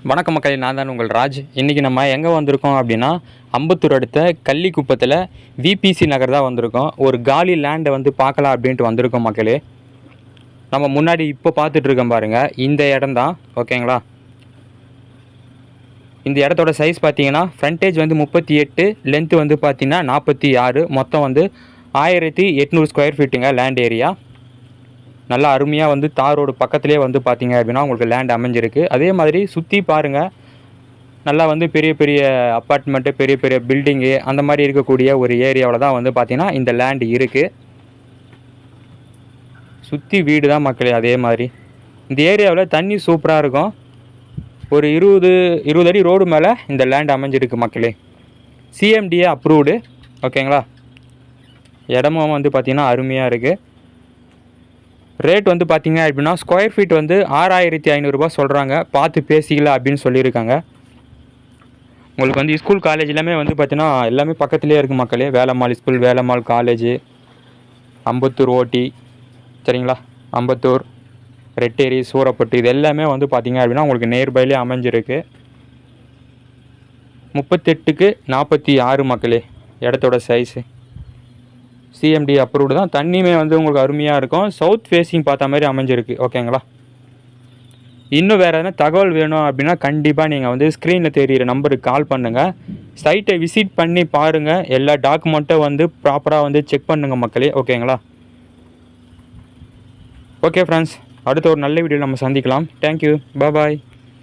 வணக்கம் மக்களே, நான் தான் உங்கள் ராஜ். இன்றைக்கி நம்ம எங்கே வந்திருக்கோம் அப்படின்னா, அம்பத்தூர் அடுத்த கள்ளிக்குப்பத்தில் விபிசி நகர் தான் வந்திருக்கோம். ஒரு காலி லேண்டை வந்து பார்க்கலாம் அப்படின்ட்டு வந்திருக்கோம் மக்களே. நம்ம முன்னாடி இப்போ பார்த்துட்ருக்கோம் பாருங்கள், இந்த இடம் தான். ஓகேங்களா? இந்த இடத்தோட சைஸ் பார்த்தீங்கன்னா ஃப்ரண்டேஜ் வந்து 38, லென்த்து வந்து பார்த்தீங்கன்னா 46, மொத்தம் வந்து 1800 ஸ்கொயர் ஃபீட்டுங்க லேண்ட் ஏரியா. நல்லா அருமையாக வந்து தார் ரோடு பக்கத்துலேயே வந்து பார்த்தீங்க அப்படின்னா உங்களுக்கு லேண்ட் அமைஞ்சிருக்கு. அதே மாதிரி சுற்றி பாருங்கள், நல்லா வந்து பெரிய பெரிய அப்பார்ட்மெண்ட்டு, பெரிய பெரிய பில்டிங்கு அந்த மாதிரி இருக்கக்கூடிய ஒரு ஏரியாவில் தான் வந்து பார்த்திங்கன்னா இந்த லேண்டு இருக்குது. சுற்றி வீடு தான் மக்களே. அதே மாதிரி இந்த ஏரியாவில் தண்ணி சூப்பராக இருக்கும். ஒரு 20 அடி ரோடு மேலே இந்த லேண்ட் அமைஞ்சிருக்கு மக்களே. CMDA approved. ஓகேங்களா? இடமும் வந்து பார்த்திங்கன்னா அருமையாக இருக்குது. ரேட் வந்து பார்த்திங்க அப்படின்னா ஸ்கொயர் ஃபீட் வந்து 6500 சொல்கிறாங்க. பார்த்து பேசிக்கலாம் அப்படின்னு சொல்லியிருக்காங்க. உங்களுக்கு வந்து ஸ்கூல் காலேஜ் எல்லாமே வந்து பார்த்தீங்கன்னா எல்லாமே பக்கத்துலேயே இருக்குது மக்களே. வேலம்மாள் ஸ்கூல், வேலம்மாள் காலேஜு, அம்பத்தூர் ஓட்டி, சரிங்களா, அம்பத்தூர், ரெட்டேரி, சூரப்பட்டு, இது எல்லாமே வந்து பார்த்திங்க அப்படின்னா உங்களுக்கு நியர்பைலே அமைஞ்சிருக்கு. 38க்கு 46 மக்களே இடத்தோட சைஸு. சிஎம்டி அப்ரூவ்டு தான். தண்ணியுமே வந்து உங்களுக்கு அருமையாக இருக்கும். சவுத் ஃபேஸிங் பார்த்த மாதிரி அமைஞ்சிருக்கு. ஓகேங்களா? இன்னும் வேறு எதனா தகவல் வேணும் அப்படின்னா கண்டிப்பாக நீங்கள் வந்து ஸ்க்ரீனில் தெரிகிற நம்பருக்கு கால் பண்ணுங்கள். சைட்டை விசிட் பண்ணி பாருங்கள். எல்லா டாக்குமெண்ட்டும் வந்து ப்ராப்பராக வந்து செக் பண்ணுங்கள் மக்களே. ஓகேங்களா? ஓகே ஃப்ரெண்ட்ஸ், அடுத்த ஒரு நல்ல வீடியோவில் நம்ம சந்திக்கலாம். தேங்க்யூ, பாய்.